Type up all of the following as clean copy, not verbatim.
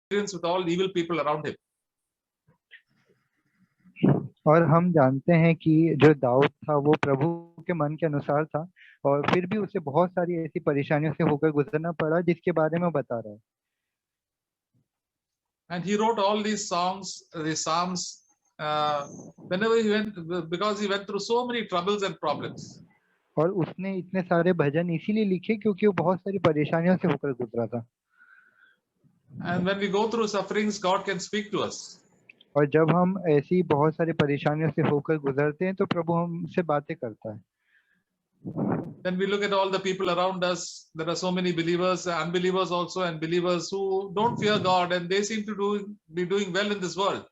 experience with all evil people around him. और हम जानते हैं कि जो दाऊद था वो प्रभु के मन के अनुसार था, और फिर भी उसे बहुत सारी ऐसी परेशानियों से होकर गुजरना पड़ा जिसके बारे में वो बता रहा है। And he wrote all these songs, these psalms, whenever he went, because he went through so many troubles and problems. और उसने इतने सारे भजन इसीलिए लिखे क्योंकि वो बहुत सारी परेशानियों से होकर गुजरा था। And when we go through sufferings, God can speak to us. और जब हम ऐसी बहुत सारी परेशानियों से होकर गुजरते हैं तो प्रभु हमसे बातें करता है। When we look at all the people around us, there are so many believers, unbelievers also, and believers who don't fear God, and they seem to be doing well in this world.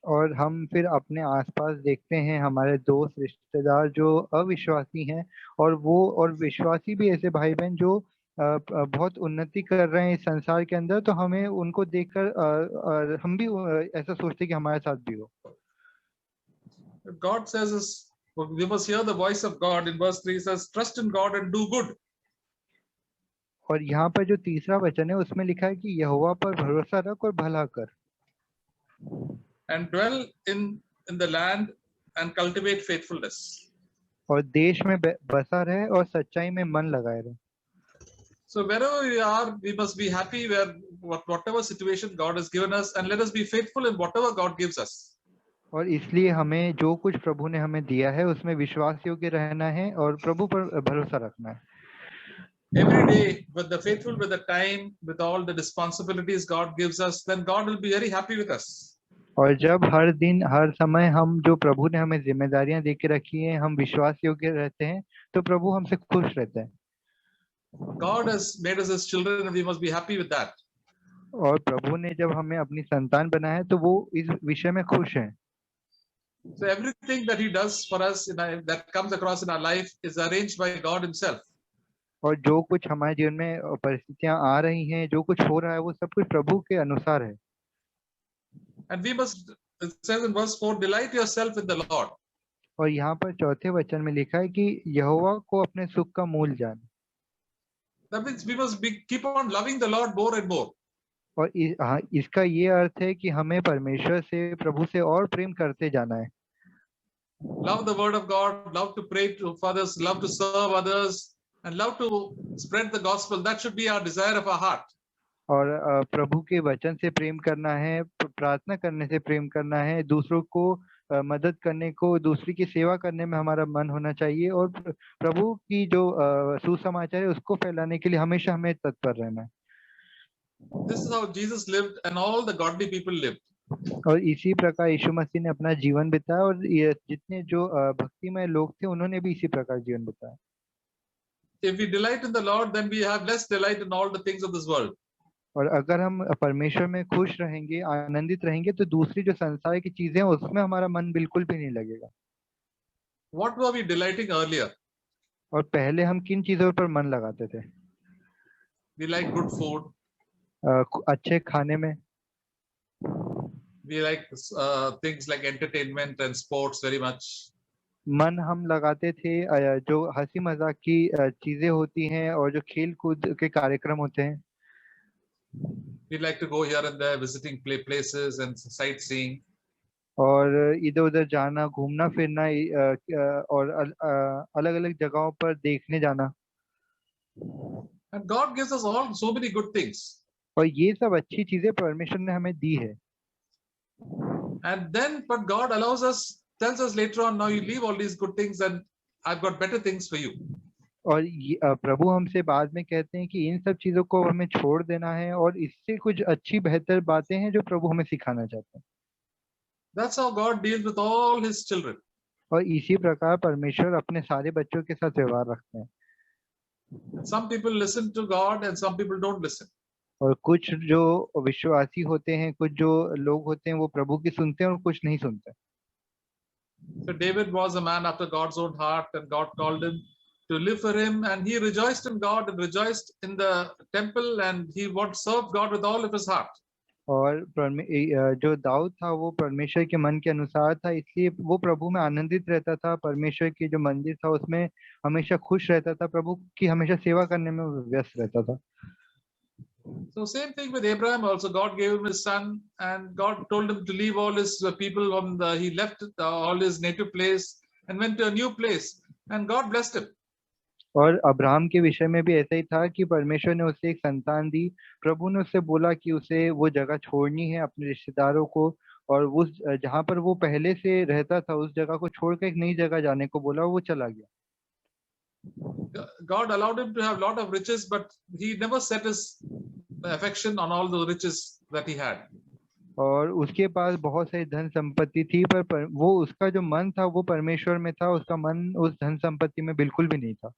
और हम फिर अपने आसपास देखते हैं हमारे दोस्त रिश्तेदार जो अविश्वासी हैं, और विश्वासी भी ऐसे भाई बहन जो बहुत उन्नति कर रहे हैं इस संसार के अंदर, तो हमें उनको देखकर हम भी ऐसा सोचते हैं कि हमारे साथ भी हो। God says us, we must hear the voice of God. In verse 3 says, trust in God and do good. और यहाँ पर जो तीसरा वचन है उसमें लिखा है कि यहोवा पर भरोसा रख और भला कर। And dwell in the land and cultivate faithfulness. और देश में बसा रहे और सच्चाई में मन लगाए रहे। So wherever we are, we must be happy whatever situation God has given us, and let us be faithful in whatever God gives us. और इसलिए हमें जो कुछ प्रभु ने हमें दिया है उसमें विश्वास योग्य रहना है और प्रभु पर भरोसा रखना है। Every day, with the faithful, with the time, with all the responsibilities God gives us, then God will be very happy with us. और जब हर दिन हर समय हम जो प्रभु ने हमें जिम्मेदारियां दे के रखी हैं हम विश्वास योग्य रहते हैं तो प्रभु हमसे खुश रहते हैं। God has made us His children, and we must be happy with that. और प्रभु ने जब हमें अपनी संतान बनाया है तो वो इस विषय में खुश हैं। So everything that He does for us that comes across in our life is arranged by God Himself. और जो कुछ हमारे जीवन में परिस्थितियां आ रही हैं, जो कुछ हो रहा है, वो सब कुछ प्रभु के अनुसार है। And we must, it says in verse 4, delight yourself in the Lord. और यहाँ पर चौथे वचन में लिखा है कि यहोवा को अपने सुख का मूल जान। That means we must keep on loving the Lord more and more. और इसका ये अर्थ है कि हमें परमेश्वर से, प्रभु से और प्रेम करते जाना है। Love the word of God, love to pray to others, love to serve others, and love to spread the gospel. That should be our desire of our heart. और प्रभु के वचन से प्रेम करना है, प्रार्थना करने से प्रेम करना है, दूसरों को मदद करने को, दूसरी की सेवा करने में हमारा मन होना चाहिए, और प्रभु की जो सुसमाचार है उसको फैलाने के लिए हमेशा हमें तत्पर रहना है। This is how Jesus lived and all the godly people lived. और इसी प्रकार यीशु मसीह ने अपना जीवन बिताया, और जितने जो भक्तिमय लोग थे उन्होंने भी इसी प्रकार जीवन बिताया। If we delight in the Lord, then we have less delight in all the things of this world. और अगर हम परमेश्वर में खुश रहेंगे, आनंदित रहेंगे, तो दूसरी जो संसार की चीजें हैं उसमें हमारा मन बिल्कुल भी नहीं लगेगा। What were we delighting earlier? और पहले हम किन चीजों पर मन लगाते थे? We like good food. अच्छे खाने में। We like things like entertainment and sports very much. मन हम लगाते थे जो हंसी मजाक की चीजें होती हैं और जो खेल कूद के कार्यक्रम होते हैं। We like to go here and there, visiting places and sightseeing. और इधर उधर जाना, घूमना फिरना, और अलग अलग जगहों पर देखने जाना। And God gives us all so many good things. और ये सब अच्छी चीजें परमेश्वर ने हमें दी है। And then, but God allows us, tells us later on, now you leave all these good things and I've got better things for you. और प्रभु हमसे बाद में कहते हैं कि इन सब चीजों को हमें छोड़ देना है, और इससे कुछ अच्छी बेहतर बातें हैं जो प्रभु हमें सिखाना चाहते हैं। That's how God deals with all His children. और इसी प्रकार परमेश्वर अपने सारे बच्चों के साथ व्यवहार रखते हैं। And some people listen to God and some people don't listen. और कुछ जो विश्वासी होते हैं, कुछ जो लोग होते हैं, वो प्रभु की सुनते हैं और कुछ नहीं सुनते। So David was a man after God's own heart, and God called him to live for Him, and he rejoiced in God and rejoiced in the temple, and he would serve God with all of his heart. और जो दाऊद था वो परमेश्वर के मन के अनुसार था, इसलिए वो प्रभु में आनंदित रहता था, परमेश्वर की जो मंदिर था उसमें हमेशा खुश रहता था, प्रभु की हमेशा सेवा करने में व्यस्त रहता था। So same thing with Abraham also. God gave him his son, and God told him to leave all his people from he left all his native place and went to a new place, and God blessed him. और Abraham के विषय में भी ऐसा ही था कि परमेश्वर ने उसे एक संतान दी। प्रभु ने उससे बोला कि उसे वो जगह छोड़नी है अपने रिश्तेदारों को, और उस जहाँ पर वो पहले से रहता था उस जगह को छोड़कर एक नई जगह जाने को बोला, वो चला गया। God allowed him to have a lot of riches, but he never set his affection on all the riches that he had. और उसके पास बहुत सारी धन संपत्ति थी, पर वो उसका जो मन था वो परमेश्वर में था, उसका मन उस धन संपत्ति में बिल्कुल भी नहीं था।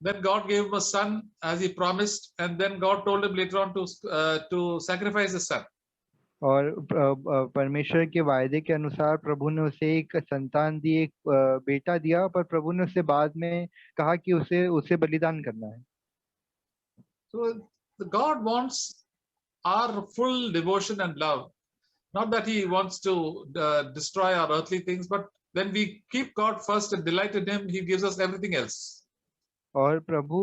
Then God gave him a son as he promised, and then God told him later on to sacrifice his son. और परमेश्वर के वायदे के अनुसार प्रभु ने उसे एक संतान दी, एक बेटा दिया, पर प्रभु ने उससे बाद में कहा कि उसे बलिदान करना है। So God wants our full devotion and love. Not that he wants to destroy our earthly things, but when we keep God first and delight in him, he gives us everything else. और प्रभु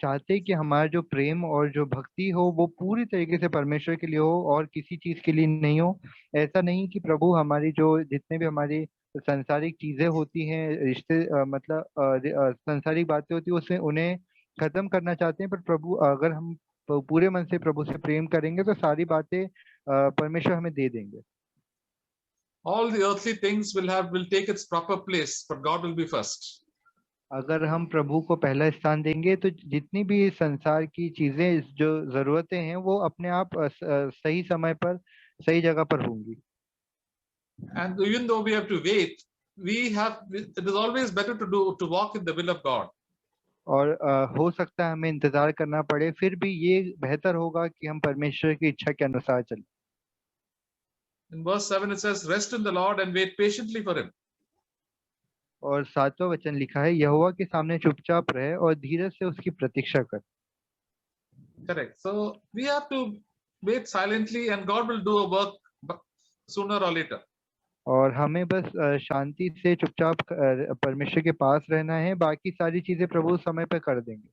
चाहते कि हमारा जो प्रेम और जो भक्ति हो वो पूरी तरीके से परमेश्वर के लिए हो और किसी चीज के लिए नहीं हो। ऐसा नहीं कि प्रभु हमारी जो जितने भी हमारी सांसारिक चीजें होती हैं, रिश्ते सांसारिक बातें होती है, उससे उन्हें खत्म करना चाहते हैं, पर प्रभु अगर हम पूरे मन से प्रभु से प्रेम करेंगे तो सारी बातें परमेश्वर हमें दे देंगे। All the earthly things will take its proper place, but God will be first. अगर हम प्रभु को पहला स्थान देंगे तो जितनी भी संसार की चीजें जो जरूरतें हैं वो अपने आप सही समय पर सही जगह पर होंगी। And even though we have to wait, it is always better to walk in the will of God. और हो सकता है हमें इंतजार करना पड़े, फिर भी ये बेहतर होगा कि हम परमेश्वर की इच्छा के अनुसार चलें। In verse 7 it says, rest in the Lord and wait patiently for him. और 7वां वचन लिखा है, यहोवा के सामने चुपचाप रहे और धीरज से उसकी प्रतीक्षा कर। Correct. So we have to wait silently and God will do a work sooner or later. और हमें बस शांति से चुपचाप परमेश्वर के पास रहना है, बाकी सारी चीजें प्रभु समय पे कर देंगे।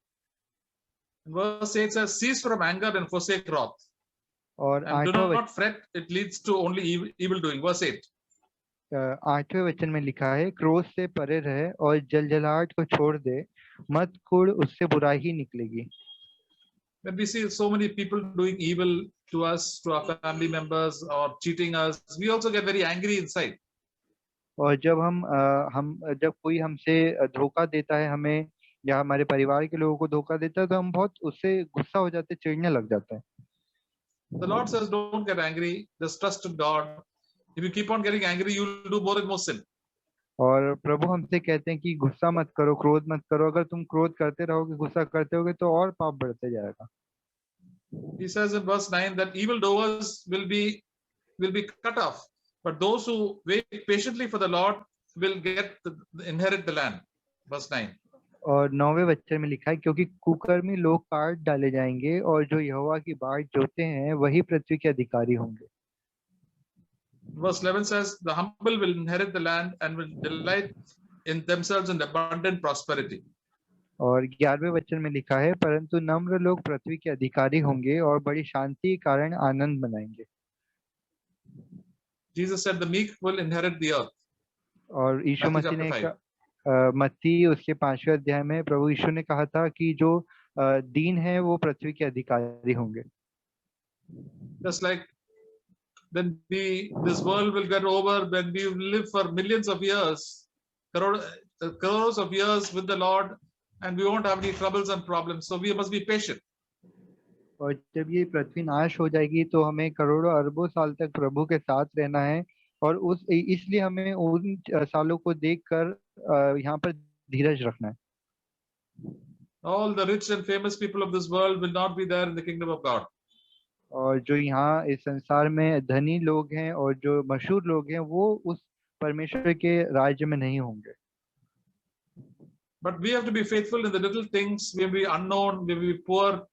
Verse 8 says, cease from anger and forsake wrath. और and do not fret, it leads to only evil doing. Verse 8. 8वें वचन में लिखा है, क्रोध से परे रहे और जलजलाहट को छोड़ दे, मत कुड़, उससे बुराई ही निकलेगी। When we see so many people doing evil to us, to our family members, or cheating us, we also get very angry inside. और जब कोई हमसे धोखा देता है हमें, या हमारे परिवार के लोगों को धोखा देता है, तो हम बहुत उससे गुस्सा हो जाते, चिढ़ने लग जाते हैं। The Lord says, don't get angry, just trust in God. If you keep on getting angry, you will do more and more sin. और प्रभु हमसे कहते हैं कि गुस्सा मत करो, क्रोध मत करो। अगर तुम क्रोध करते रहोगे, गुस्सा करते रहोगे, तो और पाप बढ़ते जाएगा। He says in verse 9 that evildoers will be cut off, but those who wait patiently for the Lord will inherit the land. Verse 9. और 9वें वचन में लिखा है, क्योंकि कुकर्मी लोग काट डाले जाएंगे और जो यहोवा की बाट जोते हैं वही पृथ्वी के अधिकारी होंगे। Verse 11 says, the humble will inherit the land and will delight in themselves in abundant prosperity. और 11वें वचन में लिखा है, परंतु नम्र लोग पृथ्वी के अधिकारी होंगे और बड़ी शांति के कारण आनंद मनाएंगे। Jesus said the meek will inherit the earth. और यीशु मसीह ने मत्ती उसके 5वें अध्याय में प्रभु यीशु ने कहा था कि जो दीन है वो पृथ्वी के अधिकारी होंगे। Just like when this world will get over, when we live for millions of years, crores of years with the Lord, and we won't have any troubles and problems. So we must be patient. और जब ये पृथ्वी नाश हो जाएगी तो हमें करोड़ों अरबों साल तक प्रभु के साथ रहना है, और इसलिए हमें उन सालों को देखकर यहाँ पर धीरज रखना है। All the rich and famous people of this world will not be there in the kingdom of God. और जो यहाँ इस संसार में धनी लोग हैं और जो मशहूर लोग हैं वो उस परमेश्वर के राज्य में नहीं होंगे। But we have to be faithful in the little things. We may be unknown, we may be poor,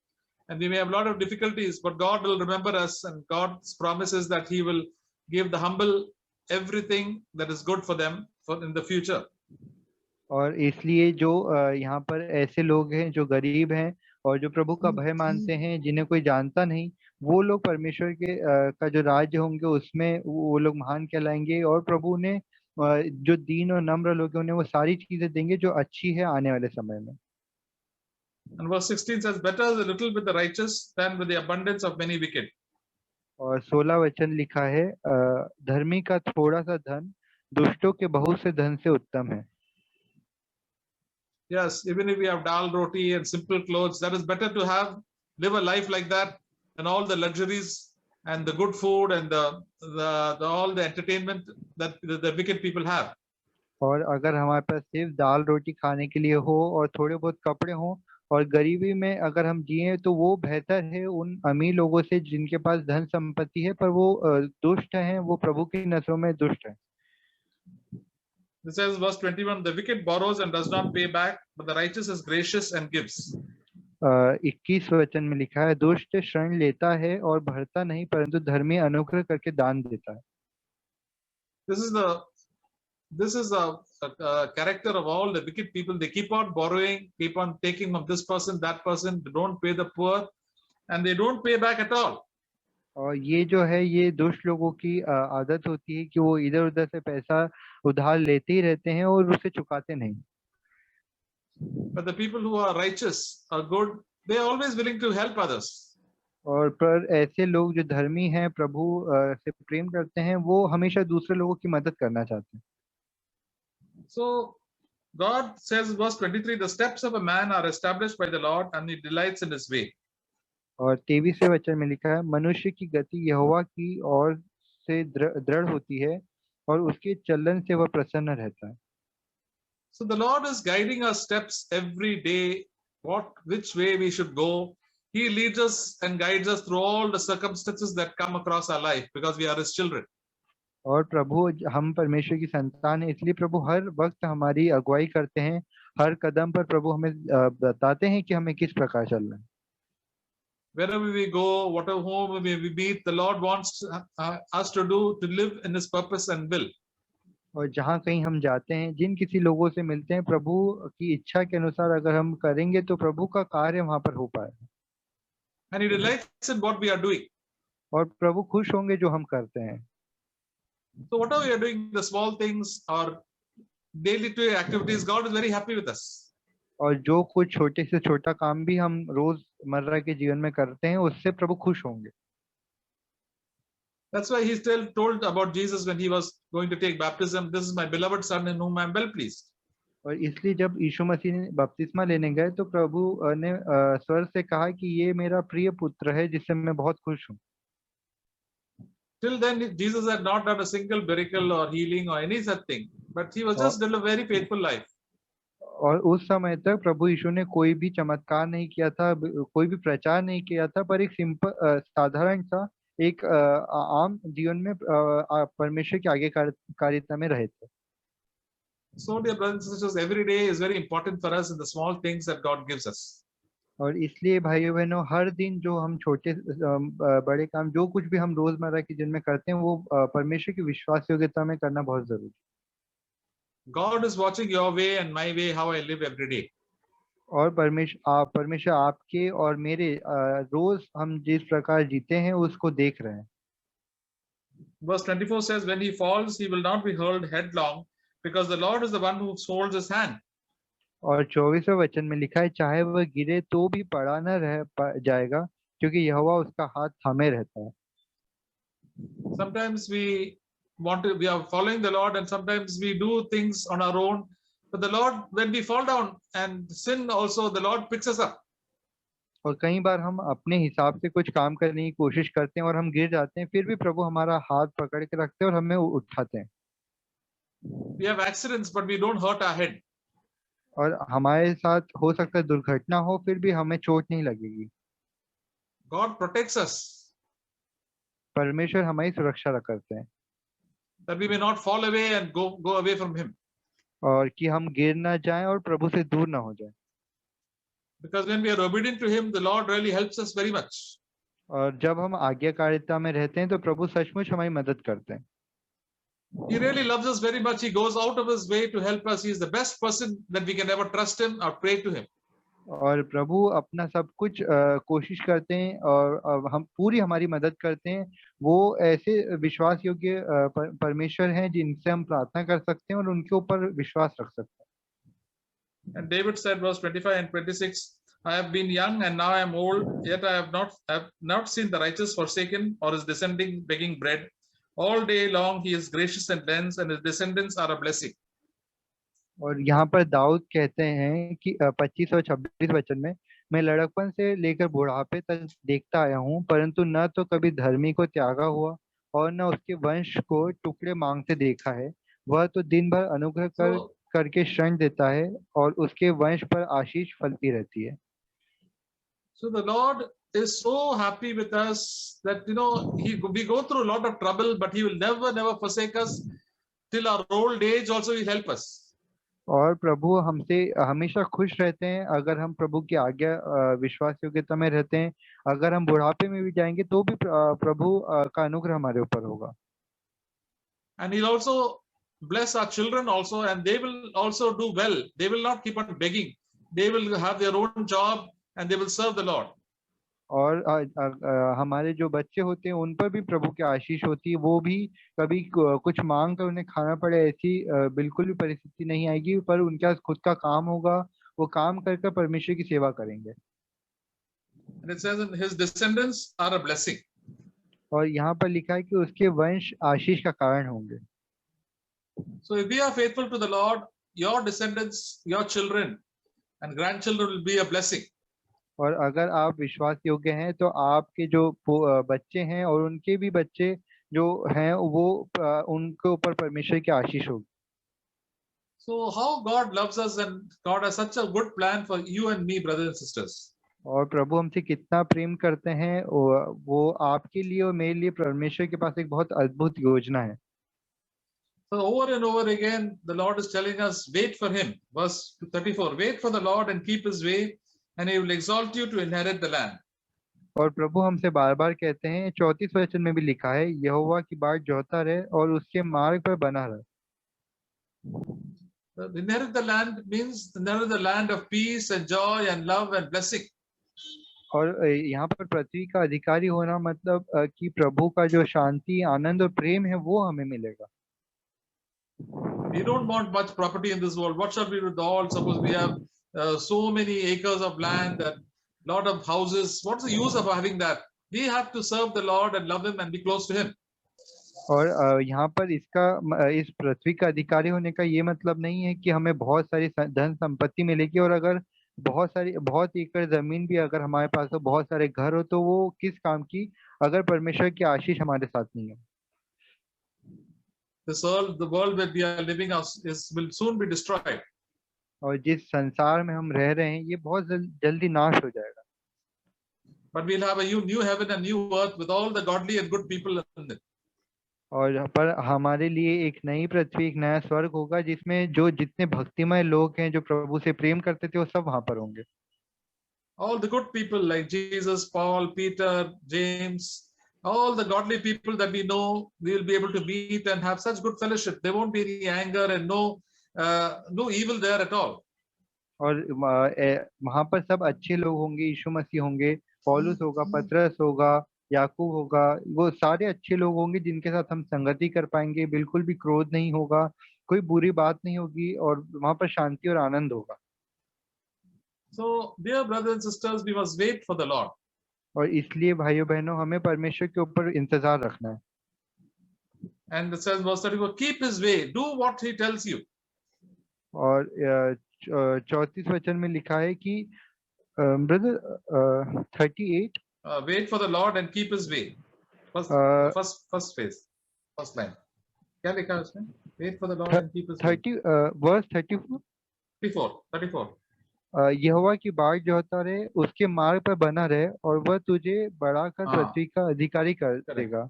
and we may have a lot of difficulties, but God will remember us, and God's promise is that He will give the humble everything that is good for them in the future. और इसलिए जो यहाँ पर ऐसे लोग हैं जो गरीब हैं और जो प्रभु का भय मानते हैं, जिन्हें कोई जानता नहीं, वो लोग परमेश्वर के का जो राज्य होंगे उसमें वो लोग महान कहलाएंगे। और प्रभु उन्हें जो दीन और नम्र लोग हैं उन्हें वो सारी चीजें देंगे जो अच्छी है आने वाले समय में। And verse 16 says, better is a little with the righteous than with the abundance of many wicked. और 16 वचन लिखा है, धर्मी का थोड़ा सा धन दुष्टों के बहुत से धन से उत्तम है। Yes, even if we have dal roti and simple clothes, that is better to live a life like that and all the luxuries and the good food and the all the entertainment that the wicked people have. और अगर हमारे पास सिर्फ दाल रोटी खाने के लिए हो और थोड़े बहुत कपड़े हों और गरीबी में अगर हम जिए तो वो बेहतर है उन अमीर लोगों से जिनके पास धन संपत्ति है पर वो दुष्ट हैं, वो प्रभु की नजरों में दुष्ट हैं। This says verse 21, the wicked borrows and does not pay back, but the righteous is gracious and gives. 21 वचन में लिखा है, दुष्ट ऋण लेता है और भरता नहीं, परंतु धर्मी अनुग्रह करके दान देता है। This is the character of all the wicked people. They keep on borrowing, keep on taking from this person, that person. They don't pay the poor, and they don't pay back at all. और ये जो है ये दुष्ट लोगों की आदत होती है कि वो इधर उधर से पैसा उधार लेते ही रहते हैं और उसे चुकाते नहीं। But the people who are righteous are good. They are always willing to help others. और पर ऐसे लोग जो धर्मी हैं, प्रभु से प्रेम करते हैं, वो हमेशा दूसरे लोगों की मदद करना चाहते हैं। So God says, verse 23, the steps of a man are established by the Lord, and he delights in his way. और 23वें वचन में लिखा है, मनुष्य की गति यहोवा की ओर से दृढ़ होती है और उसके चलन से वह प्रसन्न रहता है। So the Lord is guiding our steps every day, which way we should go. He leads us and guides us through all the circumstances that come across our life because we are his children. और प्रभु, हम परमेश्वर की संतान है, इसलिए प्रभु हर वक्त हमारी अगुवाई करते हैं। हर कदम पर प्रभु हमें बताते हैं कि हमें किस प्रकार चलना है। Wherever we go, whatever home we meet, the Lord wants us to live in his purpose and will. और जहाँ कहीं हम जाते हैं, जिन किसी लोगों से मिलते हैं, प्रभु की इच्छा के अनुसार अगर हम करेंगे तो प्रभु का कार्य वहाँ पर हो पाएगा। And he delights in what we are doing. और प्रभु खुश होंगे जो हम करते हैं। So whatever we are doing, the small things or daily activities, God is very happy with us. और जो कुछ छोटे से छोटा काम भी हम रोजमर्रा के जीवन में करते हैं, उससे प्रभु खुश होंगे। That's why he still told about Jesus when he was going to take baptism. This is my beloved son in whom I am well pleased. और इसलिए जब यीशु मसीह ने बपतिस्मा लेने गए तो प्रभु ने स्वर से कहा कि ये मेरा प्रिय पुत्र है जिससे मैं बहुत खुश हूँ। Till then, Jesus had not done a single miracle or healing or any such thing, but he was just lived a very faithful life. और उस समय तक प्रभु यीशु ने कोई भी चमत्कार नहीं किया था, कोई भी प्रचार नहीं किया था, पर एक सिंपल साधारण सा एक आम जीवन में परमेश्वर की आज्ञाकारिता में रहे थे। So dear brothers and sisters, every day is very important for us in the small things that God gives us. और इसलिए भाइयों बहनों, हर दिन जो हम छोटे बड़े काम जो कुछ भी हम रोजमर्रा के जीवन में करते हैं वो परमेश्वर की विश्वास योग्यता में करना बहुत जरूरी है। God is watching your way and my way, how I live every day. और परमेश्वर आपके और मेरे रोज हम जिस प्रकार जीते हैं उसको देख रहे हैं। Verse 24 says, when he falls, he will not be hurled headlong, because the Lord is the one who holds his hand. और 24वें वचन में लिखा है, चाहे वह गिरे तो भी पड़ा न रह जाएगा, क्योंकि यहोवा उसका हाथ थामे रहता है। Sometimes we are following the Lord, and sometimes we do things on our own. But the Lord, when we fall down and sin also, the Lord picks us up. और कई बार हम अपने हिसाब से कुछ काम करने की कोशिश करते हैं और हम गिर जाते हैं, फिर भी प्रभु हमारा हाथ पकड़ के रखते हैं और हमें उठाते हैं। We have accidents, but we don't hurt our head. और हमारे साथ हो सकता है दुर्घटना हो, फिर भी हमें चोट नहीं लगेगी। God protects us. परमेश्वर हमारी सुरक्षा करते हैं। That we may not fall away and go away from him. और कि हम गिर ना जाएं और प्रभु से दूर ना हो जाएं। Because when we are obedient to him, the Lord really helps us very much. और जब हम आज्ञाकारिता में रहते हैं तो प्रभु सचमुच हमारी मदद करते हैं। He really loves us very much. He goes out of his way to help us. He is the best person that we can ever trust him or pray to him. और प्रभु अपना सब कुछ कोशिश करते हैं और हम पूरी हमारी मदद करते हैं। वो ऐसे विश्वास योग्य परमेश्वर हैं जिनसे हम प्रार्थना कर सकते हैं और उनके ऊपर विश्वास रख सकते हैं। And David said, verse 25 and 26, I have been young and now I am old, yet I have not seen the righteous forsaken or his descending begging bread. All day long he is gracious and lends, and his descendants are a blessing. और यहाँ पर दाऊद कहते हैं कि 25 और 26 वचन में, मैं लड़कपन से लेकर बुढ़ापे तक देखता आया हूँ, परंतु न तो कभी धर्मी को त्यागा हुआ और न उसके वंश को टुकड़े मांगते देखा है। वह तो दिन भर अनुग्रह So, करके शरण देता है और उसके वंश पर आशीष फलती रहती है। so the Lord is so happy with us that we go through a lot of trouble, but He will never forsake us. Till our old age also He'll help us. और प्रभु हमसे हमेशा खुश रहते हैं अगर हम प्रभु की आज्ञा विश्वास योग्यता में रहते हैं। अगर हम बुढ़ापे में भी जाएंगे तो भी प्रभु का अनुग्रह हमारे ऊपर होगा। And He'll also bless our children also, and they will also do well. They will not keep on begging. They will have their own job and they will serve the Lord. और हमारे जो बच्चे होते हैं उन पर भी प्रभु की आशीष होती है। वो भी कभी कुछ मांग कर उन्हें खाना पड़े ऐसी बिल्कुल भी परिस्थिति नहीं आएगी, पर उनके पास खुद का काम होगा, वो काम कर परमेश्वर की सेवा करेंगे। And it says, his descendants are a blessing. और यहाँ पर लिखा है कि उसके वंश आशीष का कारण होंगे। So if we are faithful to the Lord, your descendants, your children and grandchildren will be a blessing. और अगर आप विश्वास योग्य हैं तो आपके जो बच्चे हैं और उनके भी बच्चे जो हैं वो उनके ऊपर परमेश्वर की आशीष होगी। So how God loves us, and God has such a good plan for you and me, brothers and sisters. और प्रभु हमसे कितना प्रेम करते हैं, वो आपके लिए और मेरे लिए परमेश्वर के पास एक बहुत अद्भुत योजना है। So over and over again, the Lord is telling us, wait for Him. Verse 34, wait for the Lord and keep His way, and He will exalt you to inherit the land. और प्रभु हमसे बार बार कहते हैं, 34 वचन में भी लिखा है, यहोवा की बाट जोहता रहे और उसके मार्ग पर बना रहे। Inherit the land means inherit the land of peace and joy and love and blessing. और यहाँ पर पृथ्वी का अधिकारी होना मतलब कि प्रभु का जो शांति, आनंद और प्रेम है वो हमें मिलेगा। We don't want much property in this world. What shall we do with all? Suppose we have so many acres of land and lot of houses. What's the use of having that? We have to serve the Lord and love Him and be close to Him. और यहाँ पर इस पृथ्वी का अधिकारी होने का ये मतलब नहीं है कि हमें बहुत सारी धन संपत्ति मिलेगी, और अगर बहुत एकड़ जमीन भी अगर हमारे पास हो, बहुत सारे घर हो, तो वो किस काम की अगर परमेश्वर की आशीष हमारे साथ नहीं है। The world that we are living will soon be destroyed. और जिस संसार में हम रह रहे हैं ये बहुत जल्दी नाश हो जाएगा। But we'll have a new heaven and new earth with all the godly and good people in it. और पर हमारे लिए एक नई पृथ्वी, एक नया स्वर्ग होगा जिसमें जो जितने भक्तिमय लोग हैं जो प्रभु से प्रेम करते थे वो सब वहां पर होंगे। All the good people like Jesus, Paul, Peter, James, all the godly people that we know, we will be able to meet and have such good fellowship. There won't be any anger and no evil there at all. और वहां पर सब अच्छे लोग होंगे, यीशु मसीह होंगे, पौलुस होगा, पतरस होगा, याकूब होगा, वो सारे अच्छे लोग होंगे जिनके साथ हम संगति कर पाएंगे। बिल्कुल भी क्रोध नहीं होगा, कोई बुरी बात नहीं होगी, और वहां पर शांति और आनंद होगा। So, dear brothers and sisters, we must wait for the Lord. और इसलिए भाइयों बहनों हमें परमेश्वर के ऊपर इंतजार रखना है। And it says, verse 34, keep His way, do what He tells you. और 34 वचन में लिखा है कि brother 38 wait for the Lord and keep His way. First phase, first line. क्या लिखा है उसमें? Wait for the Lord and keep His way. verse 34 यहोवा की बाट जोहता रहे, उसके मार्ग पर बना रहे, और वह तुझे बढ़ाकर पृथ्वी का अधिकारी कर देगा।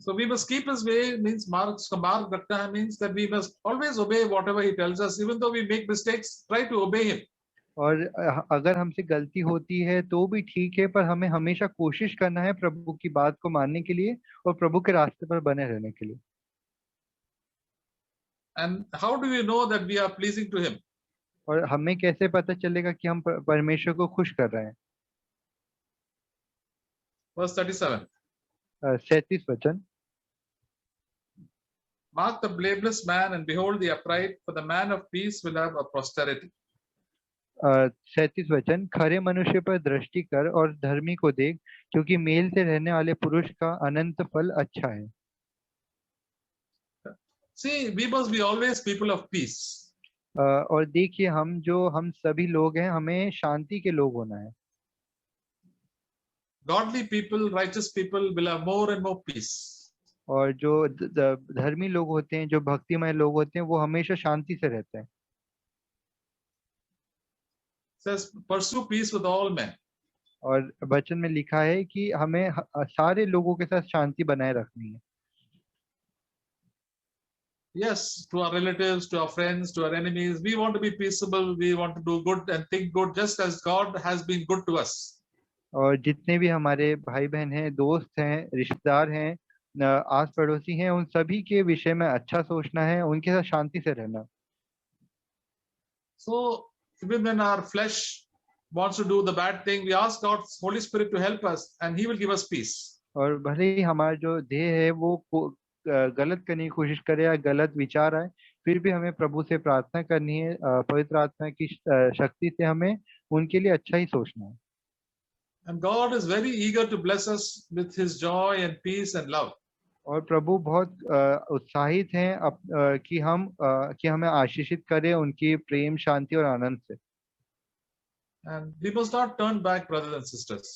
So we must keep His way means marg rakna hai means that we must always obey whatever He tells us, even though we make mistakes. Try to obey Him. और अगर हमसे गलती होती है तो भी ठीक है, पर हमें हमेशा कोशिश करना है प्रभु की बात को मानने के लिए और प्रभु के रास्ते पर बने रहने के लिए। And how do we know that we are pleasing to Him? और हमें कैसे पता चलेगा कि हम परमेश्वर को खुश कर रहे हैं? Verse 37. 37 वचन। Mark the blameless man and behold the upright, for the man of peace will have a posterity. 37 वचन, खरे मनुष्य पर दृष्टि कर और धर्मी को देख, क्योंकि मेल से रहने वाले पुरुष का अनंत फल अच्छा है। See, we must be always people of peace. और देखिए, हम सभी लोग हैं, हमें शांति के लोग होना है। Godly people, righteous people will have more and more peace. और जो धर्मी लोग होते हैं, जो भक्तिमय लोग होते हैं, वो हमेशा शांति से रहते हैं। Says, pursue peace with all men. और वचन में लिखा है कि हमें सारे लोगों के साथ शांति बनाए रखनी है। Yes, to our relatives, to our friends, to our enemies, we want to be peaceable, we want to do good and think good, just as God has been good to us. और जितने भी हमारे भाई बहन हैं, दोस्त हैं, रिश्तेदार हैं, आस पड़ोसी हैं, उन सभी के विषय में अच्छा सोचना है, उनके साथ शांति से रहना। So even when our flesh wants to do the bad thing, we ask God's Holy Spirit to help us and He will give us peace. और भले ही हमारा जो देह है वो गलत करने की कोशिश करे या गलत विचार आए, फिर भी हमें प्रभु से प्रार्थना करनी है, पवित्र आत्मा की शक्ति से हमें उनके लिए अच्छा ही सोचना है। And God is very eager to bless us with His joy and peace and love. और प्रभु बहुत उत्साहित हैं कि हमें आशीषित करें उनकी प्रेम, शांति और आनंद से। And we must not turn back, brothers and sisters.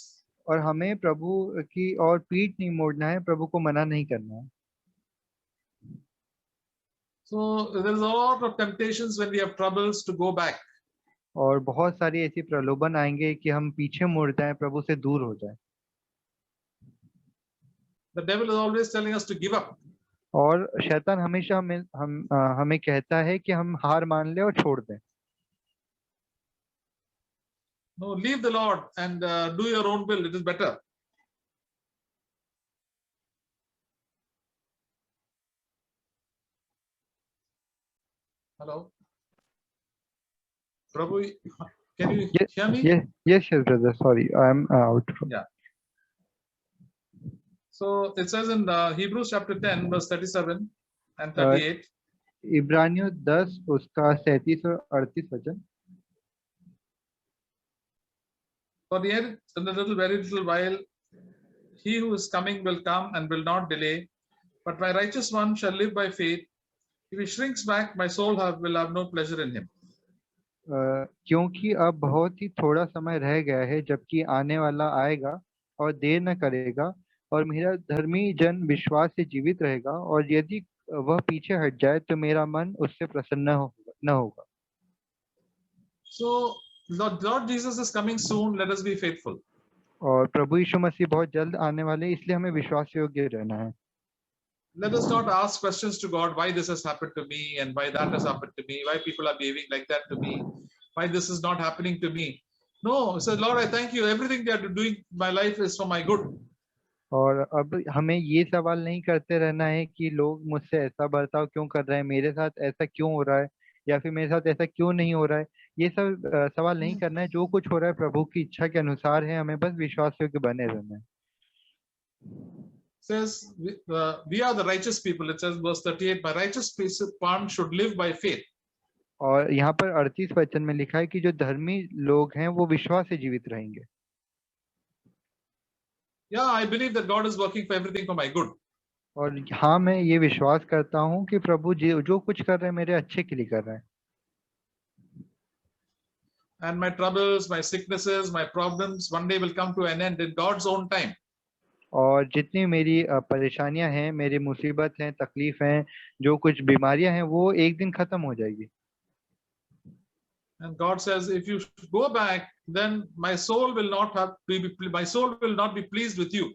और हमें प्रभु की और पीठ नहीं मोड़ना है, प्रभु को मना नहीं करना है। So there is a lot of temptations when we have troubles to go back. और बहुत सारी ऐसी प्रलोभन आएंगे कि हम पीछे मुड़ जाएं, प्रभु से दूर हो जाएं। The devil is always telling us to give up. और शैतान हमेशा हमें कहता है कि हम हार मान लें और छोड़ दें। No, leave the Lord and do your own will. It is better. Hello, Prabhu, can you hear me? Yes, brother. Sorry, I'm out. Yeah. So it says in Hebrews chapter 10, verse 37 and 38. इब्रानियों 10 उसका 37 और 38 वचन। For yet in a very little while, he who is coming will come and will not delay. But my righteous one shall live by faith. If he shrinks back, my soul will have no pleasure in him. क्योंकि अब बहुत ही थोड़ा समय रह गया है, जबकि आने वाला आएगा और देर न करेगा, और मेरा धर्मी जन विश्वास से जीवित रहेगा, और यदि वह पीछे हट जाए तो मेरा मन उससे प्रसन्न न होगा। So Lord Jesus is coming soon. Let us be faithful. और प्रभु यीशु मसीह बहुत जल्द आने वाले, इसलिए हमें विश्वास योग्य रहना है। Let us not ask questions to God, why this has happened to me and why that has happened to me, why people are behaving like that to me, why this is not happening to me. No, say, Lord, I thank you. Everything they are doing in my life is for my good. और अब हमें ये सवाल नहीं करते रहना है कि लोग मुझसे ऐसा बर्ताव क्यों कर रहे हैं, मेरे साथ ऐसा क्यों हो रहा है, या फिर मेरे साथ ऐसा क्यों नहीं हो रहा है। ये सब सवाल नहीं करना है। जो कुछ हो रहा है प्रभु की इच्छा के अनुसार है, हमें बस विश्वास योग्य बने रहना है। Says we are the righteous people. It says verse 38, my righteous one should live by faith. और यहाँ पर 38 वचन में लिखा है कि जो धर्मी लोग हैं वो विश्वास से जीवित रहेंगे। Yeah, I believe that God is working for everything for my good. और हाँ, मैं ये विश्वास करता हूँ कि प्रभु जो कुछ कर रहे हैं मेरे अच्छे के लिए कर रहे हैं। And my troubles, my sicknesses, my problems one day will come to an end in God's own time. और जितनी मेरी परेशानियां हैं, मेरी मुसीबत हैं, तकलीफ हैं, जो कुछ बीमारियां हैं, वो एक दिन खत्म हो जाएगी। And God says, if you go back, then my soul will not be pleased with you.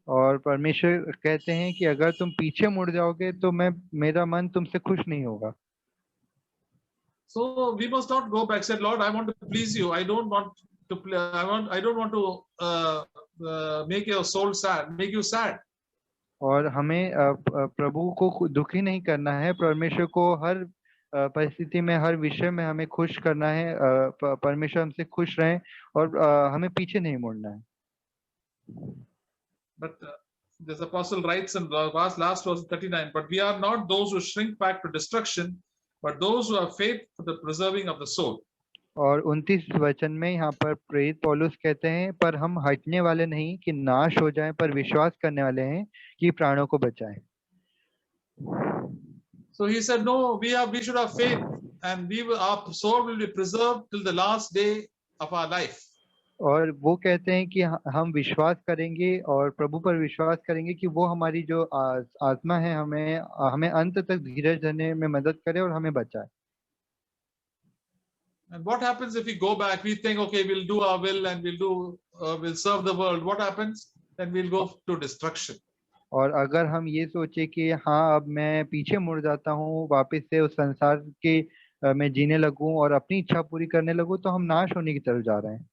और परमेश्वर कहते हैं कि अगर तुम पीछे मुड़ जाओगे तो मेरा मन तुमसे खुश नहीं होगा। So we must not go back. Said, Lord, I want to please you. I don't want to make your soul sad, make you sad. और हमें प्रभु को दुखी नहीं करना है, परमेश्वर को हर परिस्थिति में, हर विषय में हमें खुश करना है, परमेश्वर हमसे खुश रहें और हमें पीछे नहीं मुड़ना है। But this apostle writes in last verse 39, but we are not those who shrink back to destruction, but those who have faith for the preserving of the soul. और 29 वचन में यहाँ पर प्रेरित पौलुस कहते हैं, पर हम हटने वाले नहीं कि नाश हो जाएं, पर विश्वास करने वाले हैं कि प्राणों को बचाएं। So he said, no, we should have faith, and our soul will be preserved till the last day of our life. और वो कहते हैं कि हम विश्वास करेंगे और प्रभु पर विश्वास करेंगे कि वो हमारी जो आत्मा है हमें अंत तक धीरज धरने में मदद करे और हमें बचाए। And what happens if we go back? We think, okay, we'll do our will and we'll serve the world. What happens? Then we'll go to destruction. और अगर हम ये सोचे कि हाँ अब मैं पीछे मुड़ जाता हूँ, वापस से उस संसार के मैं जीने लगूं और अपनी इच्छा पूरी करने लगूं, तो हम नाश होने की तरफ जा रहे हैं।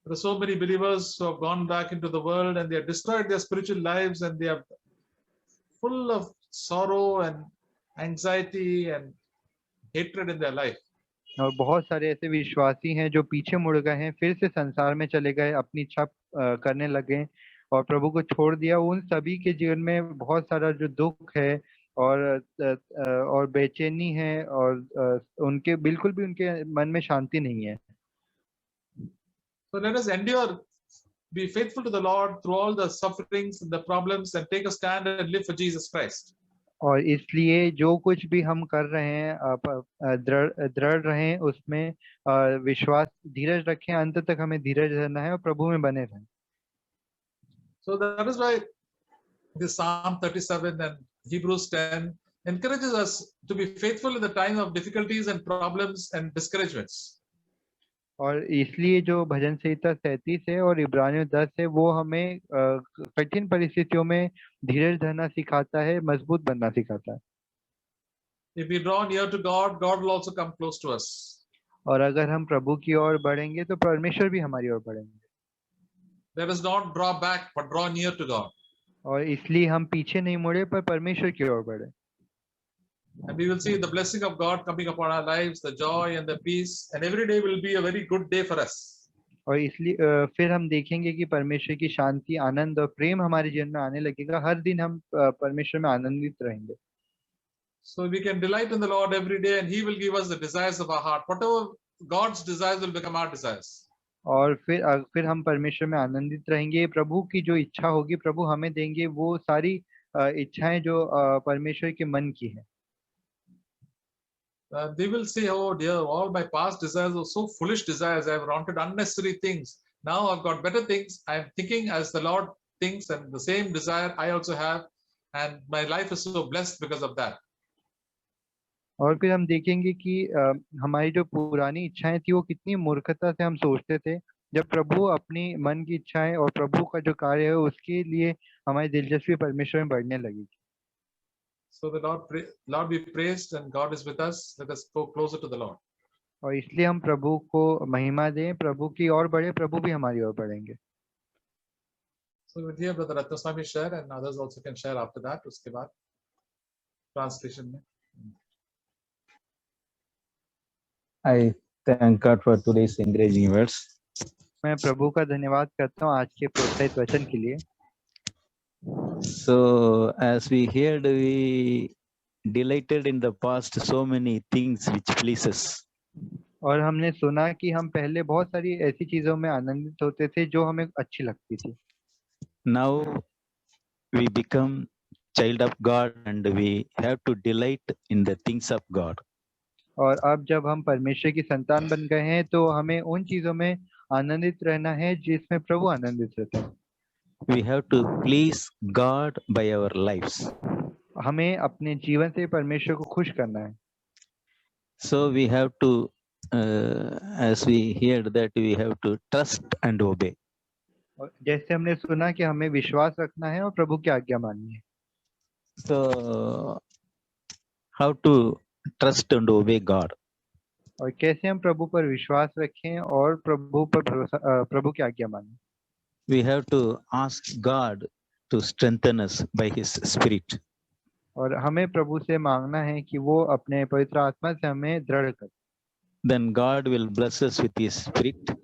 There are so many believers who have gone back into the world and they have destroyed their spiritual lives and they are full of sorrow and anxiety and hatred in their life. और बहुत सारे ऐसे विश्वासी हैं जो पीछे मुड़ गए हैं, फिर से संसार में चले गए, अपनी इच्छा करने लगे और प्रभु को छोड़ दिया। उन सभी के जीवन में बहुत सारा जो दुख है और बेचैनी है और उनके बिल्कुल भी उनके मन में शांति नहीं है। So let us endure, be faithful to the Lord through all the sufferings and the problems, and take a stand and live for Jesus Christ. और इसलिए जो कुछ भी हम कर रहे हैं दृढ़ रहें उसमें, विश्वास धीरज रखें, अंत तक हमें धीरज रहना है और प्रभु में बने रहें। So that is why this Psalm 37 and Hebrews 10 encourages us to be faithful in the time of difficulties and problems and discouragements. और इसलिए जो भजन संहिता 37 है और इब्रानियों 10 है, वो हमें कठिन परिस्थितियों में धीरज धरना सिखाता है, मजबूत बनना सिखाता है। If we draw near to God, God will also come close to us. और अगर हम प्रभु की ओर बढ़ेंगे तो परमेश्वर भी हमारी ओर बढ़ेंगे। Let us not draw back, but draw near to God. और इसलिए हम पीछे नहीं मुड़े पर परमेश्वर की ओर बढ़े। And we will see the blessing of God coming upon our lives, the joy and the peace, and every day will be a very good day for us. और इसलिए फिर हम देखेंगे कि परमेश्वर की शांति, आनंद और प्रेम हमारे जीवन में आने लगेगा। हर दिन हम परमेश्वर में आनंदित रहेंगे। So we can delight in the Lord every day, and He will give us the desires of our heart. Whatever God's desires will become our desires. और फिर हम परमेश्वर में आनंदित रहेंगे। प्रभु की जो इच्छा होगी प्रभु हमें देंगे, वो सारी इच्छाएं जो परमेश्वर के मन की है। They will say, oh dear, all my past desires were so foolish desires. I have wanted unnecessary things. Now I've got better things. I am thinking as the Lord thinks, and the same desire I also have, and my life is so blessed because of that. और फिर हम देखेंगे कि हमारी जो पुरानी इच्छाएं थी वो कितनी मूर्खता से हम सोचते थे, जब प्रभु अपनी मन की इच्छाएं और प्रभु का जो कार्य है उसके लिए हमारी दिलचस्पी परमेश्वर में बढ़ने लगेगी। So the Lord be praised, and God is with us. Let us go closer to the Lord. और इसलिए हम प्रभु को महिमा दें, प्रभु की ओर बढ़े, प्रभु भी हमारी ओर बढ़ेंगे। So we will hear Brother Ratnaswamy share, and others also can share after that. उसके बाद translation में. I thank God for today's encouraging words. मैं प्रभु का धन्यवाद करता हूँ आज के प्रोत्साहित वचन के लिए। So as we heard, we delighted in the past so many things which pleases. और हमने सुना कि हम पहले बहुत सारी ऐसी चीजों में आनंदित होते थे जो हमें अच्छी लगती थी। Now we become child of God and we have to delight in the things of God. और अब जब हम परमेश्वर की संतान बन गए हैं तो हमें उन चीजों में आनंदित रहना है जिसमें प्रभु आनंदित रहते हैं। We have to please God by our lives. हमें अपने जीवन से परमेश्वर को खुश करना है। So we have to, as we heard that, we have to trust and obey. और जैसे हमने सुना कि हमें विश्वास रखना है और प्रभु की आज्ञा माननी है। So how to trust and obey God? और कैसे हम प्रभु पर विश्वास रखें और प्रभु की आज्ञा मानें? We have to ask God to strengthen us by His Spirit. और हमें प्रभु से मांगना है कि वो अपने पवित्र आत्मा से हमें दृढ़ करे। Then God will bless us with His Spirit.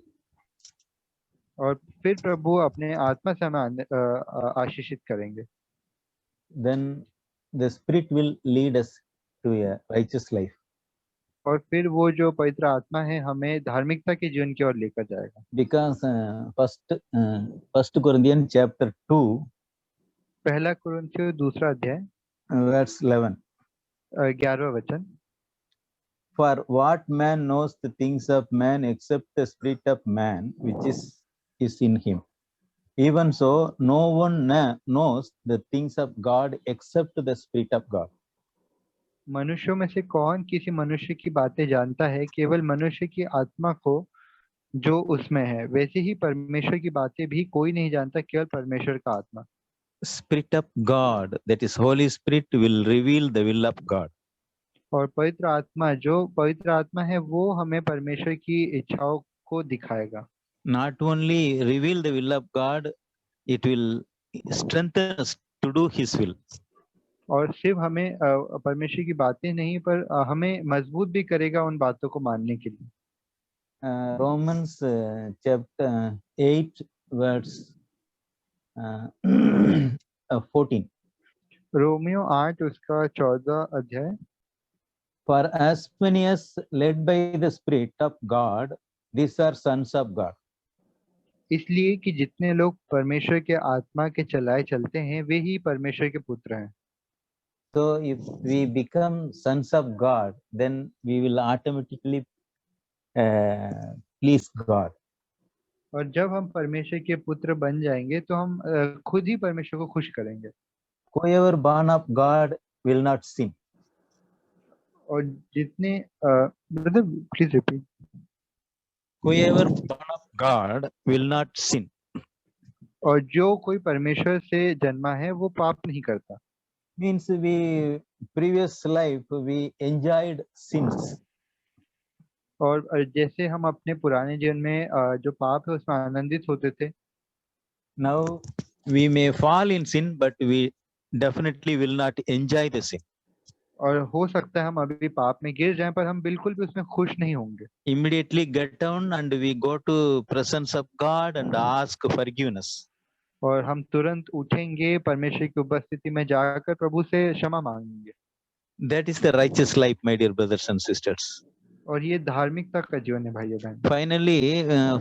और फिर प्रभु अपने आत्मा से हमें आशीषित करेंगे। Then the Spirit will lead us to a righteous life. और फिर वो जो पवित्र आत्मा है हमें धार्मिकता के जीवन की ओर लेकर जाएगा। Because First Corinthians chapter 2, पहला कुरिन्थियों 2 अध्याय verse 11. 11वां वचन। For what man knows the things of man except the spirit of man which is in him? Even so, no one knows the things of God except the Spirit of God. मनुष्यों में से कौन किसी मनुष्य की बातें जानता है? केवल मनुष्य की आत्मा को जो उसमें है। वैसे ही परमेश्वर की बातें भी कोई नहीं जानता, केवल परमेश्वर का आत्मा। Spirit of God, that is Holy Spirit, will reveal the will of God. और पवित्र आत्मा, जो पवित्र आत्मा है, वो हमें परमेश्वर की इच्छाओं को दिखाएगा। Not only reveal the will of God, it will strengthen us to do His will. और सिर्फ हमें परमेश्वर की बातें नहीं, पर हमें मजबूत भी करेगा उन बातों को मानने के लिए। Romans chapter 8 verse 14. रोमियो 8 उसका 14 अध्याय। For as many as led by the Spirit of God, these are sons of God. इसलिए कि जितने लोग परमेश्वर के आत्मा के चलाए चलते हैं, वे ही परमेश्वर के पुत्र हैं। So if we become sons of God, then we will automatically please God. और जब हम परमेश्वर के पुत्र बन जाएंगे तो हम खुद ही परमेश्वर को खुश करेंगे। Whoever born of God will not sin. और जितने brother please repeat. Whoever born of God will not sin. और जो कोई परमेश्वर से जन्मा है वो पाप नहीं करता। Means we previous life we enjoyed sins. और जैसे हम अपने पुराने जीवन में जो पाप है उसमें आनंदित होते थे। Now we may fall in sin, but we definitely will not enjoy the sin. और हो सकता है हम अभी पाप में गिर जाएं, पर हम बिल्कुल भी उसमें खुश नहीं होंगे। Immediately get down and we go to presence of God and ask forgiveness. और हम तुरंत उठेंगे, परमेश्वर की उपस्थिति में जाकर प्रभु से क्षमा मांगेंगे। That is the righteous life, my dear brothers and sisters. और ये धार्मिकता का जीवन है भाइयों बहन। Finally,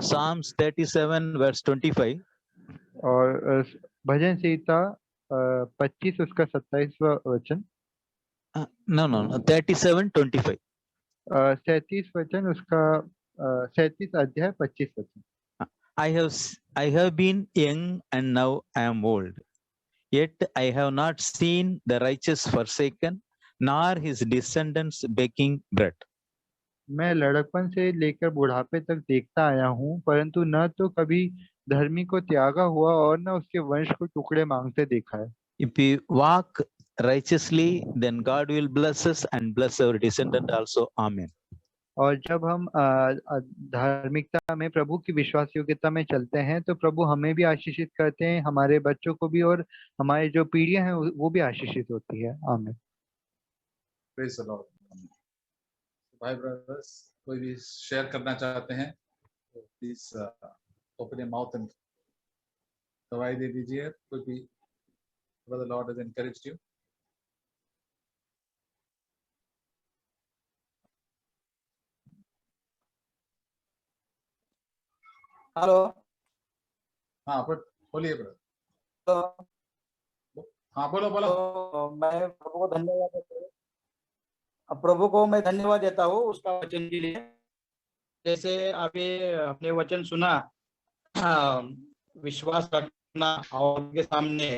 Psalms 37 verse 25. और भजन संहिता 25 उसका 27वां वचन। No, 37:25. 37 वचन उसका 37 अध्याय 25 वचन। I have been young and now I am old, yet I have not seen the righteous forsaken, nor his descendants begging bread. मैं लड़कपन से लेकर बुढ़ापे तक देखता आया हूँ, परंतु न तो कभी धर्मी को त्यागा हुआ और न उसके वंश को टुकड़े मांगते देखा है। If we walk righteously, then God will bless us and bless our descendant also. Amen. और जब हम धार्मिकता में प्रभु की विश्वास योग्यता में चलते हैं तो प्रभु हमें भी आशीषित करते हैं, हमारे बच्चों को भी, और हमारी जो पीढ़ियां हैं वो भी आशीषित होती है। आमीन। Praise the Lord. भाई ब्रदर्स कोई भी शेयर करना चाहते हैं तो please open your mouth and दवाई दे दीजिए। कोई भी brother Lord has encouraged you. Hello. हाँ बोलिए ब्रदर। तो हाँ बोलो बोलो। मैं प्रभु को धन्यवाद देता हूँ। प्रभु को मैं धन्यवाद देता हूँ उसका वचन के लिए। जैसे अभी अपने वचन सुना, विश्वास रखना और उनके सामने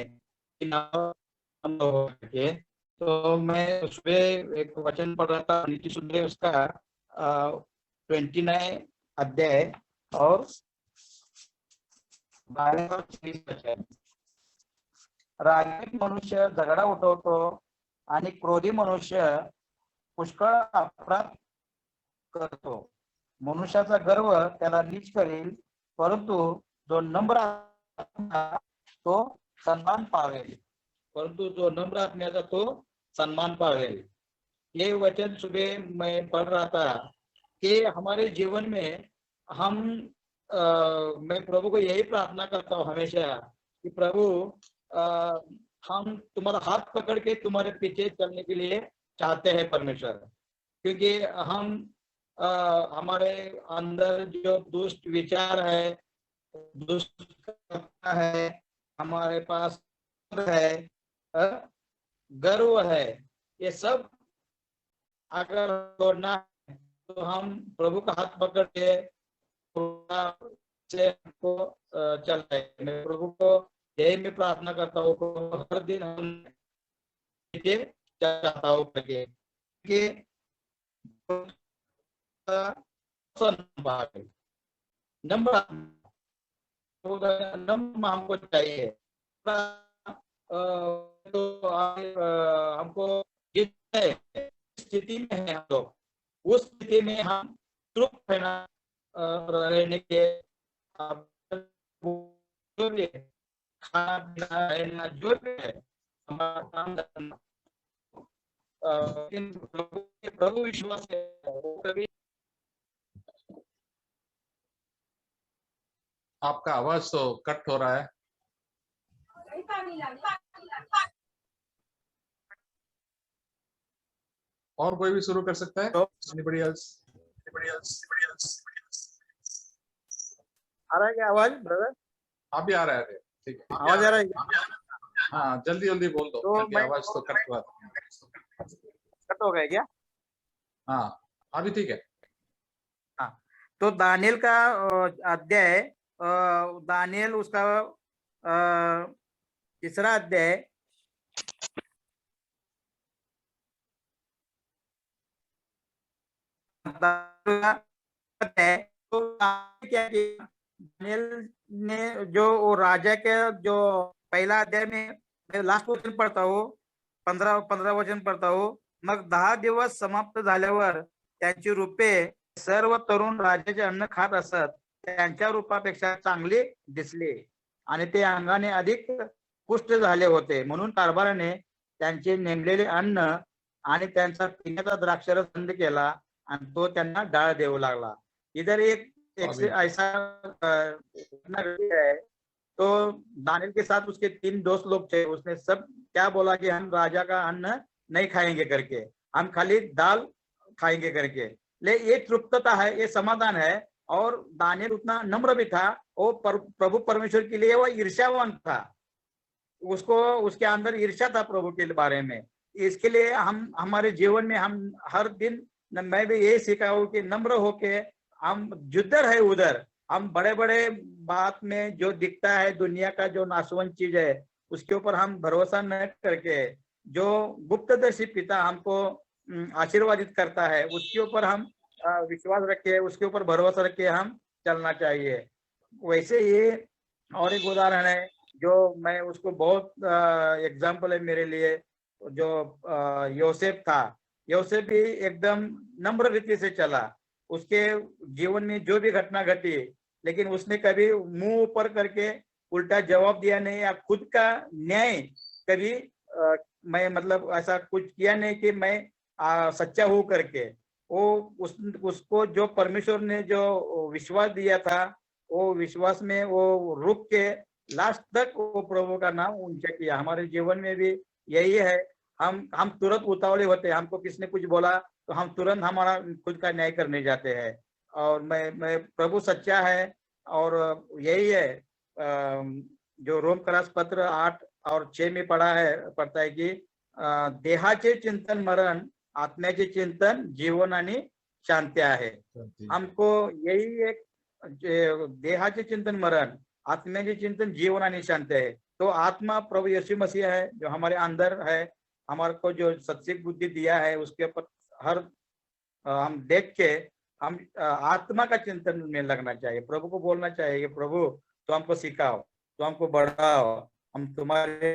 के, तो मैं सुबह एक वचन पढ़ रहा था, नीति सुबह उसका 29 अध्याय और 12 और 23 वचन। रागिक मनुष्य झगडा उठवतो आणि क्रोधी मनुष्य पुष्कळ अपराध करतो। मनुष्याचा गर्व त्याला नीच करेल, परंतु जो नम्र तो सन्मान पावेल। परंतु जो नम्र आत्म्याचा तो सम्मान पावेल। ये वचन सुबह मैं पढ़ रहा था कि हमारे जीवन में हम मैं प्रभु को यही प्रार्थना करता हूँ हमेशा कि प्रभु हम तुम्हारा हाथ पकड़ के तुम्हारे पीछे चलने के लिए चाहते हैं परमेश्वर, क्योंकि हम हमारे अंदर जो दुष्ट विचार है, दुष्ट है, हमारे पास है, गर्व है, ये सब अगर छोड़ना है तो हम प्रभु का हाथ पकड़ के से हमको चलता है। मैं प्रभु को यही मैं प्रार्थना करता हूँ, हर दिन हम चाहता हूँ कि नंबर हमको चाहिए, तो हमको जिस स्थिति में है हम लोग, उस स्थिति में हम तृप्त रहने के खाना पीना रहना जो भी है हमारा काम करना, प्रभु विश्वास है कभी। आपका आवाज तो कट हो रहा है। और कोई भी शुरू कर सकता है? Anybody else? आ रहा है क्या आवाज ब्रदर? आप भी आ रहे थे? ठीक है, आवाज आ रहा है क्या? हाँ जल्दी जल्दी बोल दो, तो क्योंकि आवाज तो कट हुआ। कट हो गया क्या? हाँ अभी ठीक है। हाँ, तो दानियल का अध्याय, दानियल उसका तीसरा अध्याय तो क्या किया दानियल ने, जो वो राजा के जो पहिला अध्याय में मैं लास्ट वचन पढ़ता हूँ, 15 वचन पढ़ता हूँ। मग 10 दिवस समाप्त झाल्यावर त्यांची रूपे सर्व तरुण राजाचे अन्न खात असत त्यांच्या रूपापेक्षा चांगली दिसली आणि ते अंगाने अधिक पुष्ट झाले होते, म्हणून कारभाराने त्यांचे नेमलेले अन्न आणि त्यांचा पिण्याचा द्राक्षरस बंद केला आणि तो त्यांना डाळ देऊ लागला। इधर एक ऐसा घटना है, तो दानियल के साथ उसके 3 दोस्त लोग थे, उसने सब क्या बोला कि हम राजा का अन्न नहीं खाएंगे करके, हम खाली दाल खाएंगे करके। ले ये तृप्तता है, ये समाधान है। और दानियल उतना नम्र भी था, वो प्रभु परमेश्वर के लिए वो ईर्ष्यावान था, उसको उसके अंदर ईर्ष्या था प्रभु के बारे में। इसके लिए हम हमारे जीवन में हम हर दिन, मैं भी यही सीखा हूँ कि नम्र होके, हम जिधर है उधर, हम बड़े बड़े बात में जो दिखता है दुनिया का जो नाशवंत चीज है उसके ऊपर हम भरोसा न करके, जो गुप्तदर्शी पिता हमको आशीर्वादित करता है उसके ऊपर हम विश्वास रखे, उसके ऊपर भरोसा रखे हम चलना चाहिए। वैसे ये और एक उदाहरण है जो मैं उसको बहुत एग्जाम्पल है मेरे लिए, जो योसेफ था। योसेफ भी एकदम नम्र रीति से चला, उसके जीवन में जो भी घटना घटी, लेकिन उसने कभी मुंह ऊपर करके उल्टा जवाब दिया नहीं, या खुद का न्याय कभी मैं मतलब ऐसा कुछ किया नहीं कि मैं सच्चा हूं करके। वो उसको जो परमेश्वर ने जो विश्वास दिया था, वो विश्वास में वो रुक के लास्ट तक वो प्रभु का नाम ऊंचा किया। हमारे जीवन में भी यही है, हम तुरंत उतावले होते हैं, हमको किसने कुछ बोला तो हम तुरंत हमारा खुद का न्याय करने जाते हैं। और मैं प्रभु सच्चा है, और यही है जो रोम करास पत्र 8 और 6 में पढ़ता है कि देहाचे चिंतन मरण, आत्म्याचे चिंतन जीवन आणि शांती आहे। हमको यही एक देहाचे चिंतन मरण, आत्म्याचे चिंतन जीवन आणि शांति है। तो आत्मा प्रभु यीशु मसीह है जो हमारे अंदर है, हमारे को जो सच्ची बुद्धि दिया है उसके ऊपर हर हम देख के हम आत्मा का चिंतन में लगना चाहिए। प्रभु को बोलना चाहिए कि प्रभु तो हमको सिखाओ, तो हमको बढ़ाओ, हम तुम्हारे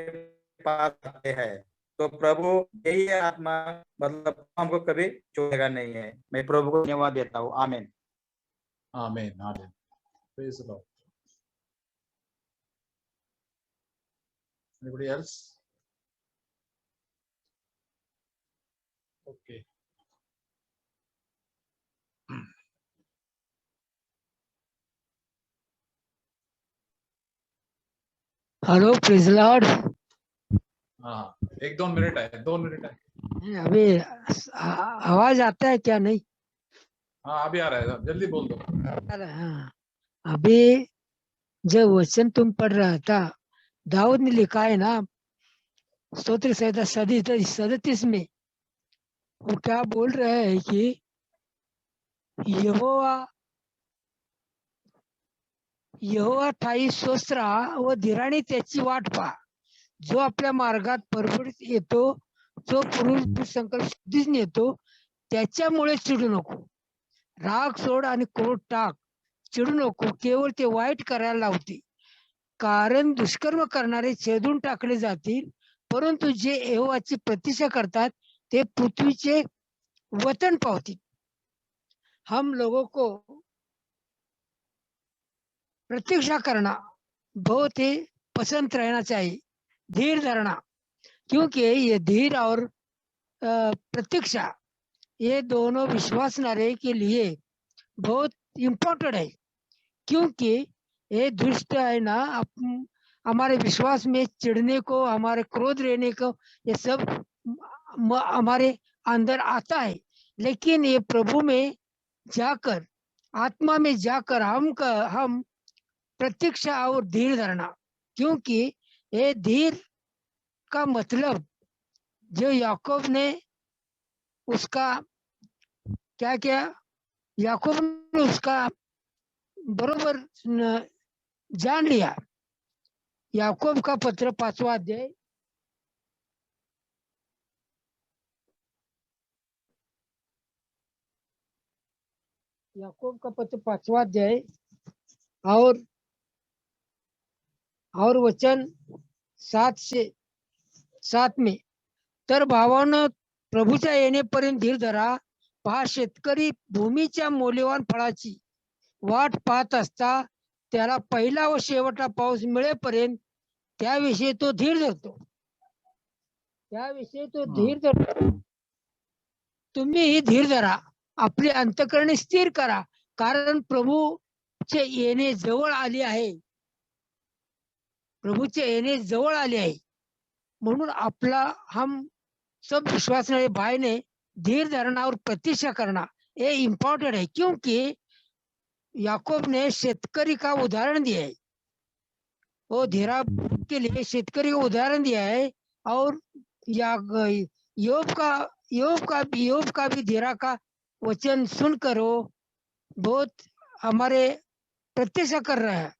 पास आते हैं। तो प्रभु यही है आत्मा, मतलब हमको कभी छोड़ेगा नहीं है। मैं प्रभु को धन्यवाद देता हूँ। आमीन आमीन आमीन। Praise the Lord. Anybody else? Okay. Hello praise Lord. हाँ, 1-2 मिनट है, 2 मिनट है। अभी आवाज आता है क्या? नहीं हाँ, अभी आ रहा है, जल्दी बोल दो। आ रहा है। हाँ, अभी जो वचन तुम पढ़ रहा था, दाऊद ने लिखा है ना, स्तोत्र संहिता 37 में, वो क्या बोल रहे हैं कि यहोवा ठाई सोसरा व धीराने त्याची वाट पहा, जो आपल्या मार्गात परवडीत येतो, जो पूर्व संकल्प सिद्धीस नेतो, त्याच्यामुळे चिडू नको. राग सोड आणि क्रोध टाक, चिडू नको, केवळ ते वाईट करायला लावते. कारण दुष्कर्म करणारे छेदून टाकले जातील, परंतु जे यहोवाची प्रतीक्षा करतात ते पृथ्वीचे वतन पावतील. हम लोगों को प्रतीक्षा करना बहुत ही पसंद रहना चाहिए, धीर धरना, क्योंकि ये धीर और प्रतीक्षा ये दोनों विश्वास नारे के लिए बहुत इम्पोर्टेंट है, क्योंकि ये दुष्ट है ना, हमारे विश्वास में चिढ़ने को, हमारे क्रोध रहने को, ये सब हमारे अंदर आता है। लेकिन ये प्रभु में जाकर, आत्मा में जाकर हम प्रतीक्षा और धीर धरना, क्योंकि ये धीर का मतलब जो याकूब ने उसका क्या किया, याकूब ने उसका बरोबर जान लिया। याकूब का पत्र 5वां अध्याय, याकूब का पत्र 5वां अध्याय और वचन 7 में, तर भावानं प्रभूच्या येण्यापर्यंत धीर धरा. पहा, शेतकरी भूमीच्या मौल्यवान फळाची वाट पाहत असता त्याला पहिला व शेवटचा पाऊस मिळेपर्यंत त्याविषयी तो धीर धरतो. तुम्ही धीर धरा, आपली अंतःकरणे स्थिर करा, कारण प्रभूचे येणे जवळ आले आहे. म्हणून हम सब विश्वास भाई ने धीर धरना और प्रतीक्षा करना ये इम्पोर्टेंट है, क्योंकि याकूब ने शेतकरी का उदाहरण दिया है, वो धीरा के लिए शेतकरी का उदाहरण दिया है, और योग का भी धीरा का वचन सुनकर वो बहुत हमारे प्रतीक्षा कर रहा है.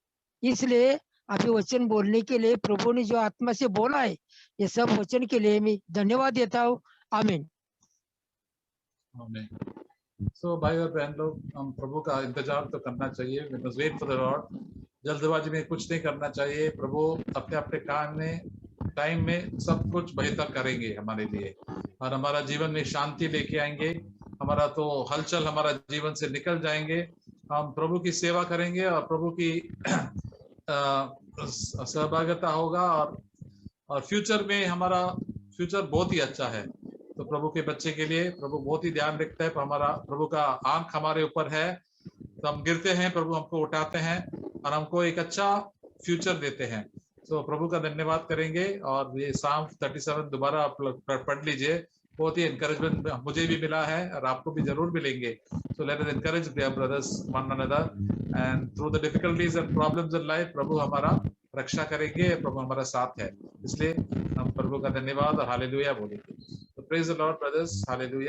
इसलिए अभी वचन बोलने के लिए प्रभु ने जो आत्मा से बोला है, ये सब वचन के लिए मैं धन्यवाद देता हूँ. आमीन. सो भाई और बहन लोग, हम प्रभु का इंतजार तो करना चाहिए. We must wait for the lord. जल्दबाजी में कुछ नहीं करना चाहिए. प्रभु अपने अपने टाइम में सब कुछ बेहतर करेंगे हमारे लिए, और हमारा जीवन में शांति लेके आएंगे. हमारा तो हलचल हमारा जीवन से निकल जाएंगे. हम प्रभु की सेवा करेंगे और प्रभु की सहभागिता होगा, और फ्यूचर में हमारा फ्यूचर बहुत ही अच्छा है. तो प्रभु के बच्चे के लिए प्रभु बहुत ही ध्यान रखता है. प्रभु का आंख हमारे ऊपर है, तो हम गिरते हैं, प्रभु हमको उठाते हैं और हमको एक अच्छा फ्यूचर देते हैं. तो प्रभु का धन्यवाद करेंगे. और ये Psalm 37 दोबारा आप पढ़ लीजिए, बहुत ही एनकरेजमेंट मुझे भी मिला है और आपको भी जरूर मिलेंगे. So let us encourage their brothers one another, and through the difficulties and problems in life प्रभु हमारा रक्षा करेंगे, प्रभु हमारा साथ है. इसलिए हम प्रभु का धन्यवाद और हालेलुया बोलेंगे. तो praise the Lord brothers, hallelujah.